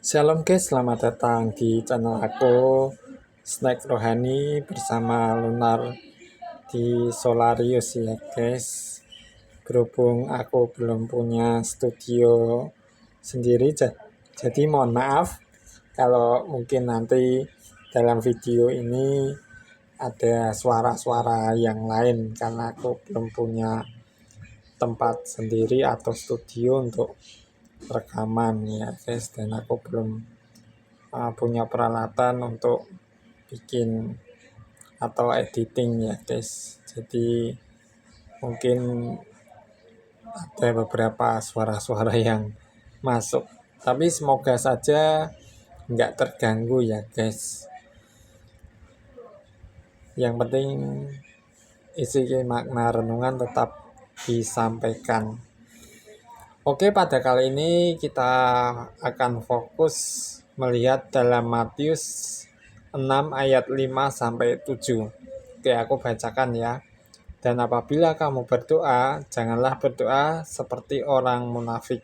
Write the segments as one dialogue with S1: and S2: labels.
S1: Shalom guys, selamat datang di channel aku Snack Rohani bersama Lunar di Solarius ya guys. Berhubung aku belum punya studio sendiri, jadi mohon maaf kalau mungkin nanti dalam video ini ada suara-suara yang lain karena aku belum punya tempat sendiri atau studio untuk rekaman ya guys, dan aku belum punya peralatan untuk bikin atau editing ya guys. Jadi mungkin ada beberapa suara-suara yang masuk, tapi semoga saja nggak terganggu ya guys. Yang penting isi makna renungan tetap disampaikan. Oke, pada kali ini kita akan fokus melihat dalam Matius 6 ayat 5 sampai 7. Oke, aku bacakan ya. Dan apabila kamu berdoa, janganlah berdoa seperti orang munafik.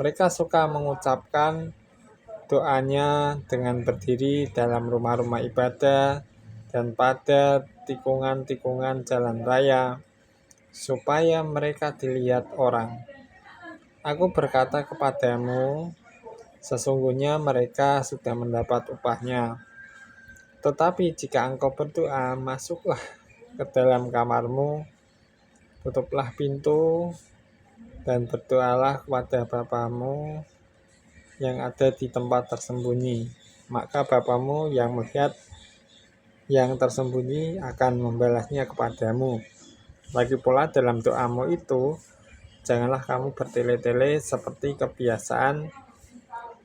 S1: Mereka suka mengucapkan doanya dengan berdiri dalam rumah-rumah ibadah dan pada tikungan-tikungan jalan raya, supaya mereka dilihat orang. Aku berkata kepadamu, sesungguhnya mereka sudah mendapat upahnya. Tetapi jika engkau berdoa, masuklah ke dalam kamarmu, tutuplah pintu, dan berdoalah kepada Bapamu yang ada di tempat tersembunyi. Maka Bapamu yang melihat yang tersembunyi akan membalasnya kepadamu. Lagi pula dalam doamu itu, janganlah kamu bertele-tele seperti kebiasaan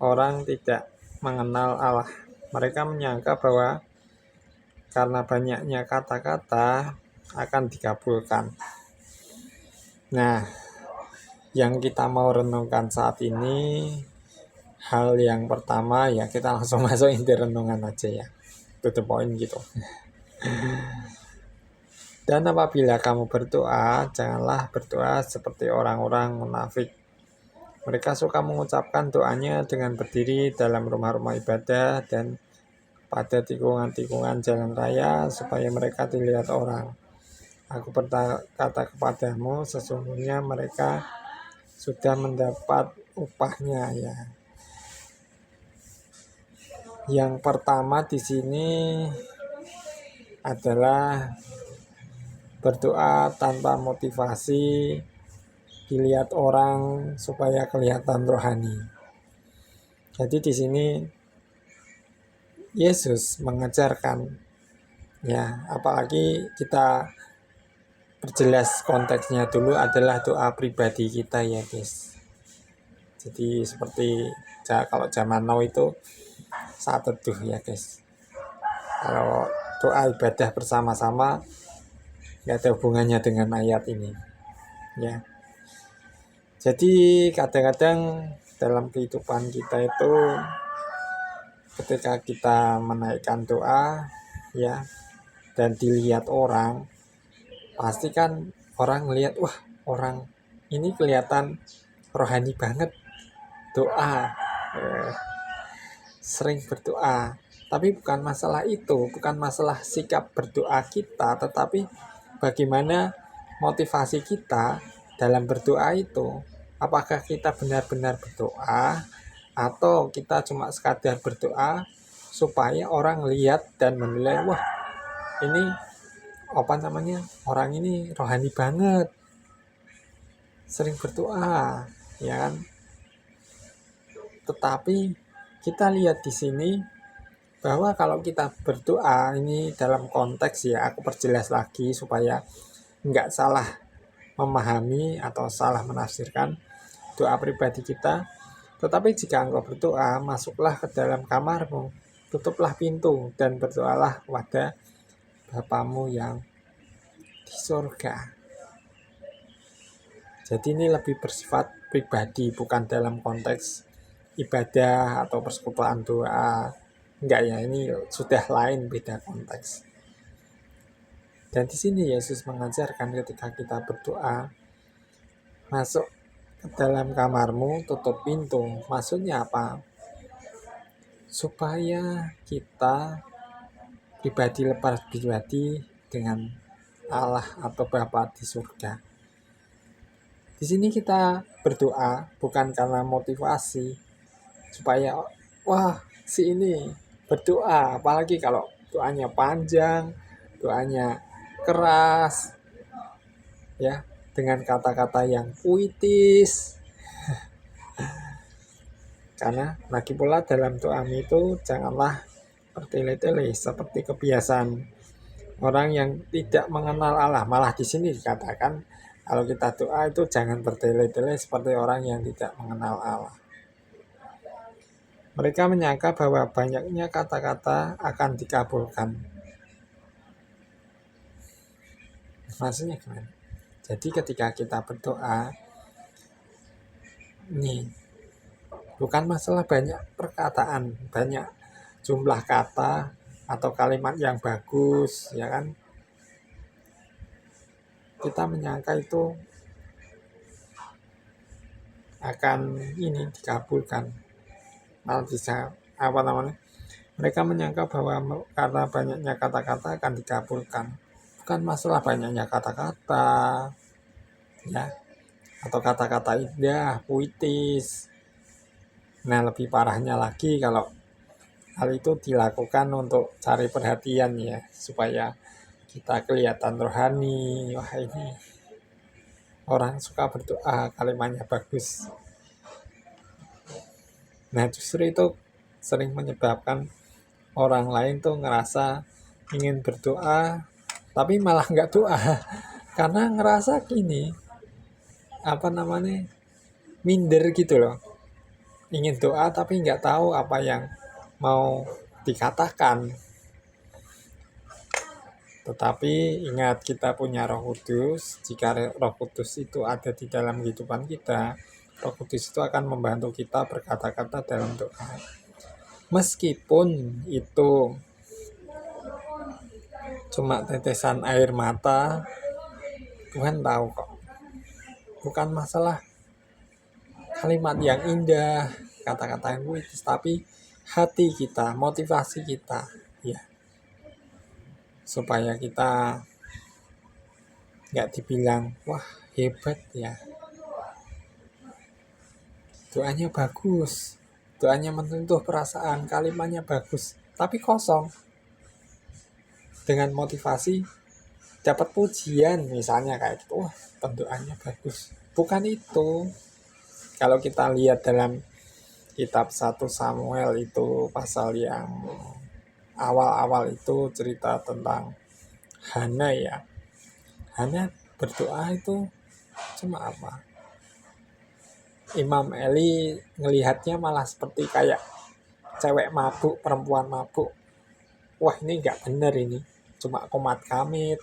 S1: orang tidak mengenal Allah. Mereka menyangka bahwa karena banyaknya kata-kata akan dikabulkan. Nah, yang kita mau renungkan saat ini, hal yang pertama ya kita langsung masuk inti renungan aja ya. To the point gitu. Dan apabila kamu berdoa, janganlah berdoa seperti orang-orang munafik. Mereka suka mengucapkan doanya dengan berdiri dalam rumah-rumah ibadah dan pada tikungan-tikungan jalan raya supaya mereka dilihat orang. Aku berkata kepadamu, sesungguhnya mereka sudah mendapat upahnya ya. Yang pertama di sini adalah berdoa tanpa motivasi, dilihat orang supaya kelihatan rohani. Jadi di sini Yesus mengajarkan ya, apalagi kita perjelas konteksnya dulu adalah doa pribadi kita ya guys. Jadi seperti kalau zaman now itu saat teduh ya guys. Kalau doa ibadah bersama-sama nggak ada hubungannya dengan ayat ini ya. Jadi kadang-kadang dalam kehidupan kita itu ketika kita menaikkan doa ya dan dilihat orang, pasti kan orang lihat, wah orang ini kelihatan rohani banget, doa, sering berdoa. Tapi bukan masalah itu, bukan masalah sikap berdoa kita, tetapi bagaimana motivasi kita dalam berdoa itu. Apakah kita benar-benar berdoa atau kita cuma sekadar berdoa supaya orang lihat dan menilai, wah ini orang ini rohani banget, sering berdoa ya kan. Tetapi kita lihat di sini bahwa kalau kita berdoa ini dalam konteks ya, aku perjelas lagi supaya nggak salah memahami atau salah menafsirkan doa pribadi kita. Tetapi jika engkau berdoa, masuklah ke dalam kamarmu, tutuplah pintu dan berdoalah kepada Bapamu yang di surga. Jadi ini lebih bersifat pribadi, bukan dalam konteks ibadah atau persekutuan doa. Enggak ya, ini sudah lain, beda konteks. Dan di sini Yesus mengajarkan ketika kita berdoa, masuk ke dalam kamarmu, tutup pintu. Maksudnya apa? supaya kita pribadi lepas pribadi dengan Allah atau Bapa di surga. Di sini kita berdoa bukan karena motivasi supaya wah si ini berdoa, apalagi kalau doanya panjang, doanya keras, ya, dengan kata-kata yang puitis. Karena lagi pula dalam doamu itu janganlah bertele-tele seperti kebiasaan orang yang tidak mengenal Allah. Malah di sini dikatakan kalau kita doa itu jangan bertele-tele seperti orang yang tidak mengenal Allah. Mereka menyangka bahwa banyaknya kata-kata akan dikabulkan. Maksudnya gimana? Jadi ketika kita berdoa, nih, bukan masalah banyak perkataan, banyak jumlah kata atau kalimat yang bagus, ya kan? Kita menyangka itu akan ini dikabulkan. Malah bisa mereka menyangka bahwa karena banyaknya kata-kata akan dikabulkan. Bukan masalah banyaknya kata-kata, ya, atau kata-kata indah, puitis. Nah, lebih parahnya lagi kalau hal itu dilakukan untuk cari perhatian, ya, supaya kita kelihatan rohani. Wah, ini orang suka berdoa, kalimatnya bagus. Nah, justru itu sering menyebabkan orang lain tuh ngerasa ingin berdoa tapi malah nggak doa karena ngerasa gini, minder gitu loh, ingin doa tapi nggak tahu apa yang mau dikatakan. Tetapi ingat, kita punya Roh Kudus. Jika Roh Kudus itu ada di dalam kehidupan kita, Roh Kudus itu akan membantu kita berkata-kata dalam doa. Meskipun itu cuma tetesan air mata, Tuhan tahu kok. Bukan masalah kalimat yang indah, kata-kata yang puitis, tapi hati kita, motivasi kita, ya, supaya kita nggak dibilang wah hebat ya, doanya bagus, doanya menyentuh perasaan, kalimatnya bagus, tapi kosong. Dengan motivasi dapat pujian misalnya kayak gitu, wah pendoanya bagus. Bukan itu. Kalau kita lihat dalam kitab 1 Samuel itu pasal yang awal-awal itu cerita tentang Hana, ya. Hana berdoa itu cuma apa? Imam Eli ngelihatnya malah seperti kayak cewek mabuk, perempuan mabuk. Wah, ini nggak bener ini. Cuma komat kamit.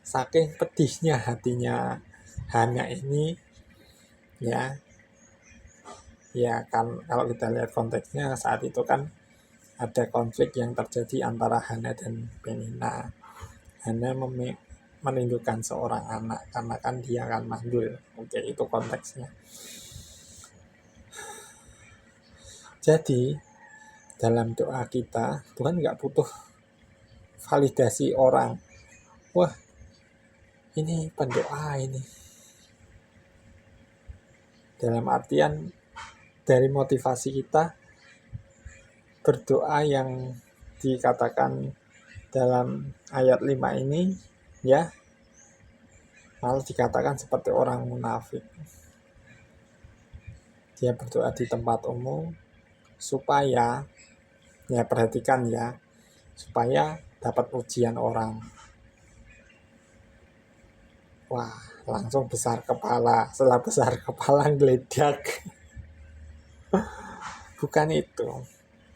S1: Saking pedihnya hatinya Hana ini, ya. Ya kan, kalau kita lihat konteksnya saat itu kan ada konflik yang terjadi antara Hana dan Penina. Hana merindukan seorang anak karena kan dia akan mandul. Oke, itu konteksnya. Jadi dalam doa kita, Tuhan nggak butuh validasi orang. Wah, ini pendoa ini. Dalam artian dari motivasi kita berdoa yang dikatakan dalam ayat 5 ini, ya, malah dikatakan seperti orang munafik. Dia berdoa di tempat umum supaya, ya perhatikan ya, supaya dapat pujian orang. Wah, langsung besar kepala. Setelah besar kepala geledak. Bukan itu.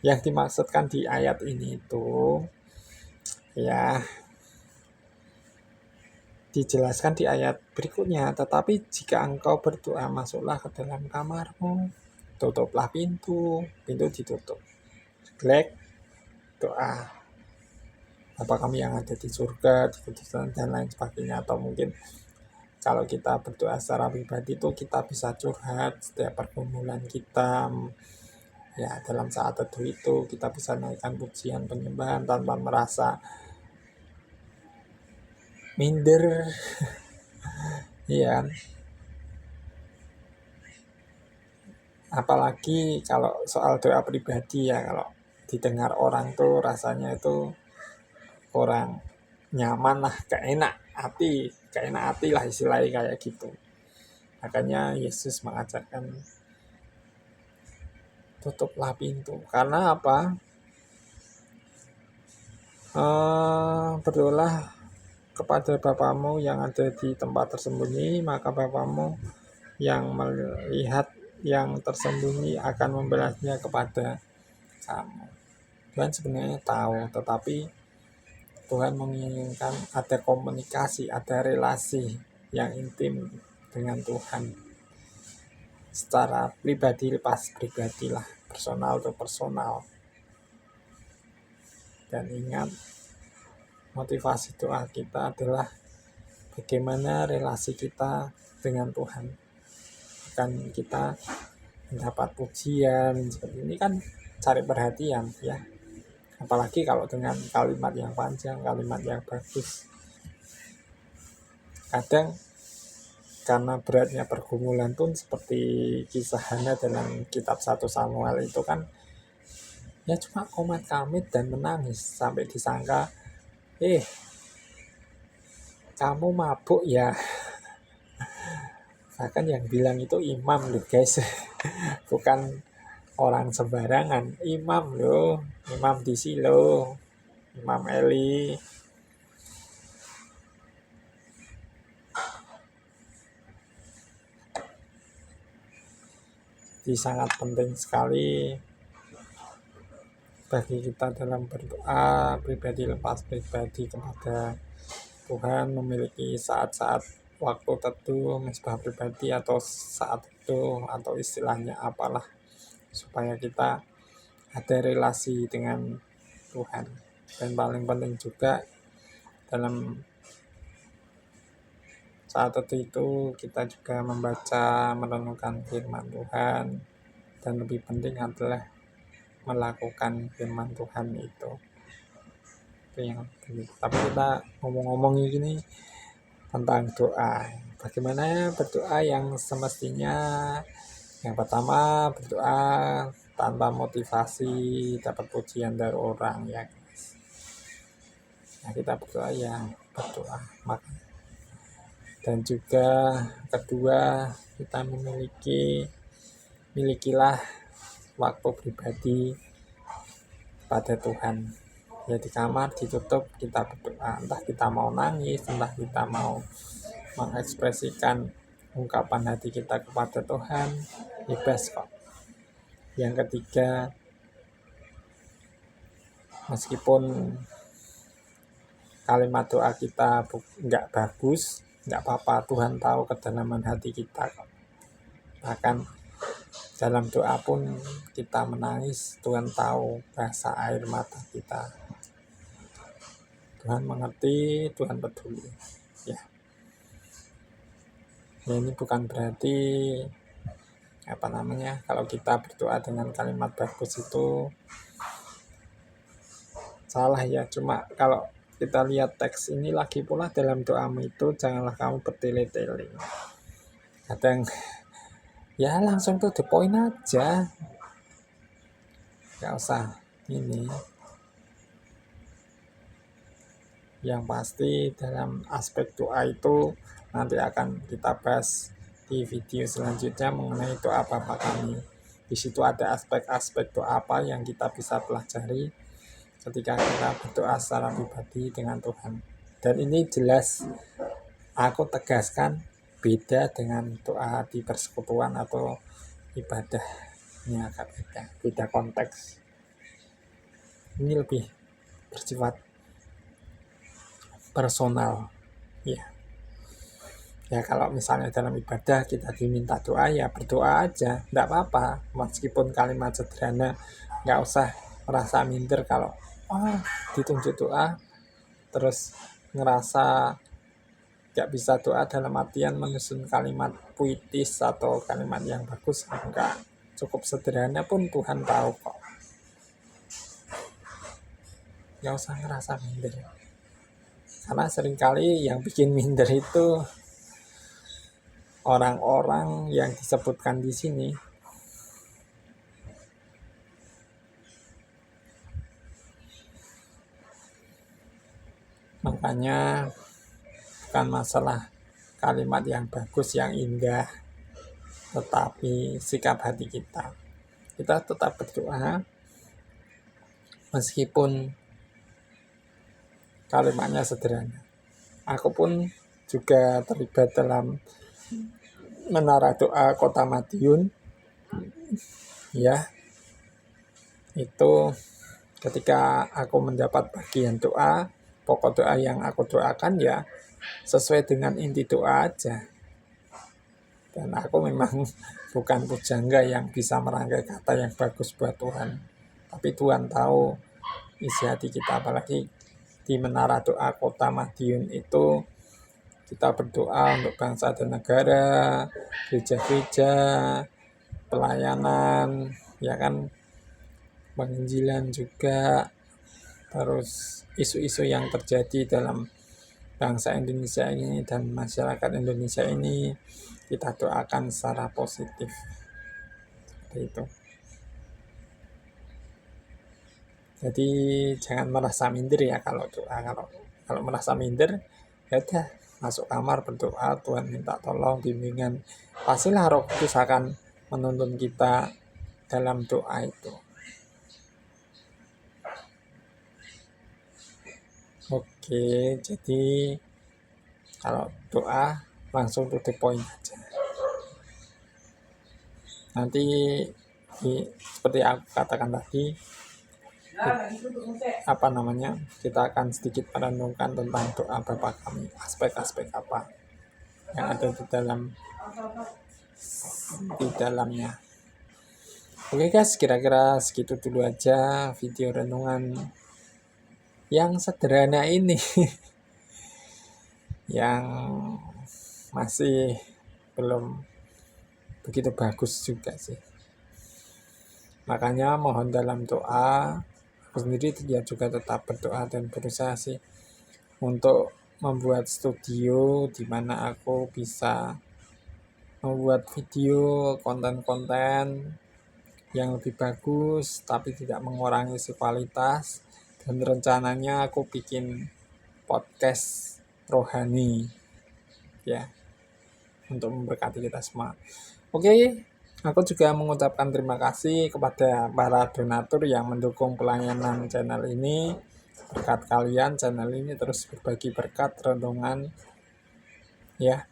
S1: Yang dimaksudkan di ayat ini itu, ya, dijelaskan di ayat berikutnya. Tetapi jika engkau berdoa, masuklah ke dalam kamarmu, tutuplah pintu ditutup. Jelek, doa Bapa kami yang ada di surga, di kudusan dan lain sebagainya. Atau mungkin kalau kita berdoa secara pribadi itu kita bisa curhat setiap pergumulan kita, Ya, dalam saat teduh itu kita bisa naikkan pujian penyembahan tanpa merasa minder. Iya, apalagi kalau soal doa pribadi ya, kalau didengar orang tuh rasanya itu kurang nyaman lah, gak enak hati lah istilahnya kayak gitu. Makanya Yesus mengajarkan tutuplah pintu. Karena apa? Berdoalah kepada Bapamu yang ada di tempat tersembunyi, maka Bapamu yang melihat yang tersembunyi akan membalasnya kepada kamu. Tuhan sebenarnya tahu, tetapi Tuhan menginginkan ada komunikasi, ada relasi yang intim dengan Tuhan. Secara pribadi lepas pribadi lah, personal to personal. Dan ingat, motivasi doa kita adalah bagaimana relasi kita dengan Tuhan. Bukan kita mendapat pujian seperti ini kan cari perhatian ya. Apalagi kalau dengan kalimat yang panjang, kalimat yang bagus. Kadang karena beratnya pergumulan pun seperti kisah Hana dalam kitab 1 Samuel itu kan ya cuma komat kamit dan menangis sampai disangka kamu mabuk ya. Bahkan yang bilang itu imam loh guys. Bukan orang sembarangan, imam loh, imam di Silo, Imam Eli. Jadi sangat penting sekali bagi kita dalam berdoa pribadi lepas pribadi kepada Tuhan, memiliki saat-saat waktu teduh, mesbah pribadi atau saat itu atau istilahnya apalah, supaya kita ada relasi dengan Tuhan. Dan paling penting juga dalam saat itu kita juga membaca, merenungkan firman Tuhan, dan lebih penting adalah melakukan firman Tuhan itu yang penting. Tapi kita ngomong-ngomong ini tentang doa, bagaimana berdoa yang semestinya. Yang pertama, berdoa tanpa motivasi dapat pujian dari orang ya guys. Nah, kita berdoa ya berdoa maka. Dan juga kedua, kita milikilah waktu pribadi pada Tuhan. Ya di kamar ditutup kita berdoa, entah kita mau nangis, entah kita mau mengekspresikan ungkapan hati kita kepada Tuhan, bebas kok. Yang ketiga, meskipun kalimat doa kita nggak bagus, nggak apa-apa, Tuhan tahu kedalaman hati kita kok. Bahkan dalam doa pun kita menangis, Tuhan tahu bahasa air mata kita. Tuhan mengerti, Tuhan peduli. Ya. Ini bukan berarti kalau kita berdoa dengan kalimat bagus itu salah ya. Cuma kalau kita lihat teks ini lagi pula, dalam doamu itu janganlah kamu bertele-tele. Kadang ya langsung tuh the point aja, nggak usah ini. Yang pasti dalam aspek doa itu nanti akan kita bahas di video selanjutnya mengenai doa Bapa Kami. Di situ ada aspek-aspek doa apa yang kita bisa pelajari ketika kita berdoa secara pribadi dengan Tuhan. Dan ini jelas aku tegaskan beda dengan doa di persekutuan atau ibadahnya, beda konteks. Ini lebih bersifat personal ya. Kalau misalnya dalam ibadah kita diminta doa, ya berdoa aja, enggak apa-apa, meskipun kalimat sederhana. Enggak usah merasa minder kalau ditunjuk doa terus ngerasa enggak bisa doa dalam artian menyusun kalimat puitis atau kalimat yang bagus. Enggak, cukup sederhana pun Tuhan tahu kok. Nggak usah ngerasa minder. Karena seringkali yang bikin minder itu orang-orang yang disebutkan di sini. Makanya bukan masalah kalimat yang bagus, yang indah, tetapi sikap hati kita. Kita tetap berdoa meskipun kalimatnya sederhana. Aku pun juga terlibat dalam menara doa Kota Madiun. Ya, itu ketika aku mendapat bagian doa, pokok doa yang aku doakan ya sesuai dengan inti doa aja. Dan aku memang bukan pujangga yang bisa merangkai kata yang bagus buat Tuhan. Tapi Tuhan tahu isi hati kita, apalagi di menara doa Kota Madiun itu kita berdoa untuk bangsa dan negara, gereja-gereja, pelayanan, ya kan, penginjilan juga, terus isu-isu yang terjadi dalam bangsa Indonesia ini dan masyarakat Indonesia ini kita doakan secara positif. Seperti itu. Jadi jangan merasa minder ya kalau doa. Kalau merasa minder, ya udah masuk kamar berdoa, Tuhan minta tolong, bimbingan. Pastilah Roh Kudus akan menuntun kita dalam doa itu. Oke, jadi kalau doa langsung to the point aja. Nanti seperti aku katakan tadi, kita akan sedikit merenungkan tentang doa Bapa Kami, aspek-aspek apa yang ada di dalamnya. Oke guys, kira-kira segitu dulu aja video renungan yang sederhana ini. Yang masih belum begitu bagus juga sih. Makanya mohon dalam doa, aku sendiri ya juga tetap berdoa dan berusaha sih untuk membuat studio di mana aku bisa membuat video, konten-konten yang lebih bagus tapi tidak mengurangi kualitas. Dan rencananya aku bikin podcast rohani ya, untuk memberkati kita semua. Oke, aku juga mengucapkan terima kasih kepada para donatur yang mendukung pelayanan channel ini. Berkat kalian channel ini terus berbagi berkat renungan ya.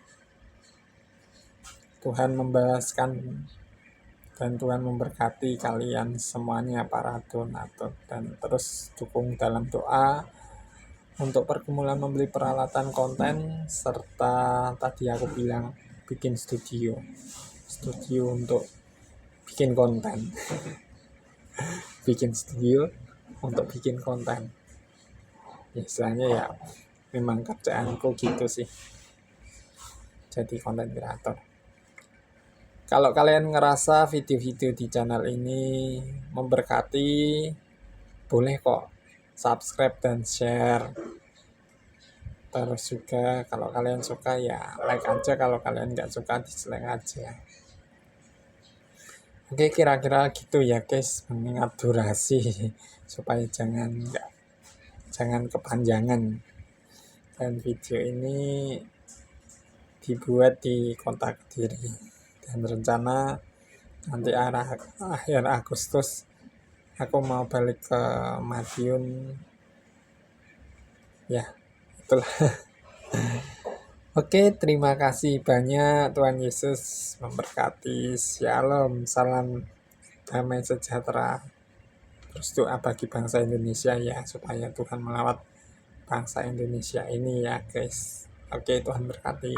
S1: Tuhan membalaskan dan Tuhan memberkati kalian semuanya para donatur, dan terus dukung dalam doa untuk pergumulan membeli peralatan konten, serta tadi aku bilang bikin studio untuk bikin konten. Bikin studio untuk bikin konten. Istilahnya ya memang kerjaanku gitu sih, jadi konten kreator. Kalau kalian ngerasa video-video di channel ini memberkati, boleh kok subscribe dan share. Terus juga kalau kalian suka ya like aja, kalau kalian nggak suka dislike aja. Oke, kira-kira gitu ya guys, mengingat durasi supaya jangan kepanjangan. Dan video ini dibuat di Kota Kediri, dan rencana nanti akhir Agustus aku mau balik ke Madiun ya, itulah. Oke, terima kasih banyak. Tuhan Yesus memberkati. Shalom, salam damai sejahtera. Terus doa bagi bangsa Indonesia ya, supaya Tuhan melawat bangsa Indonesia ini ya guys. Oke, Tuhan berkati.